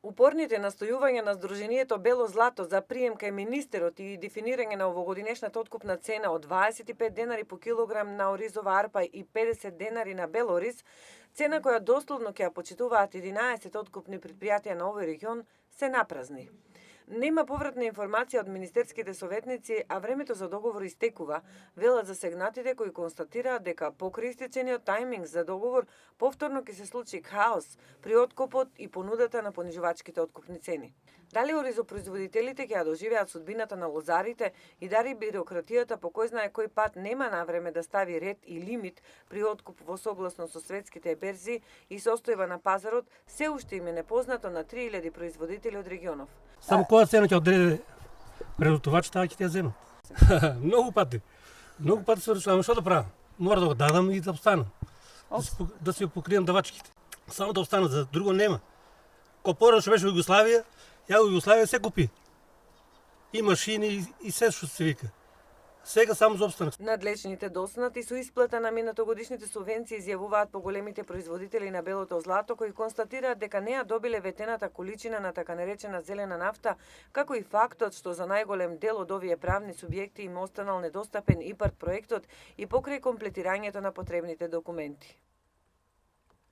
Упорните настојувања на Сдруженијето Бело злато за прием кај министерот и дефинирање на овогодинешната откупна цена од 25 денари по килограм на оризова арпа и 50 денари на бел ориз, цена која дословно ќе ја почитуваат 11 откупни предпријатија на овој регион, се напразни. Нема повратна информација од министерските советници, а времето за договор истекува, велат засегнатите кои констатираат дека покрај истечениот тајминг за договор повторно ќе се случи хаос при откупот и понудата на понижувачките откупни цени. Дали оризопроизводителите ќе ја доживеат судбината на лозарите и дали бирократијата по кој знае кој пат нема на време да стави ред и лимит при откуп во согласно со светските берзи и состојба на пазарот, се уште им е непознато на 3000 производители од регионов. Само која цена ќе одреди преработувачи, таа ќе ја земат. Многу пати се решавам, што да правам? Мора да го дадам и да останам. Да си покријам давачките. Само да останат, за друго нема. Ко порано што беше во Југославија, ја во Југославија се купи. И машини и се што се вика. Сега само за опстанок. Надлежните доснати со исплата на минатогодишните субвенции изјавуваат поголемите производители на белото злато кои констатираат дека не ја добиле ветената количина на така наречена зелена нафта, како и фактот што за најголем дел од овие правни субјекти им останал недостапен ИПАРД проектот и покрај комплетирањето на потребните документи.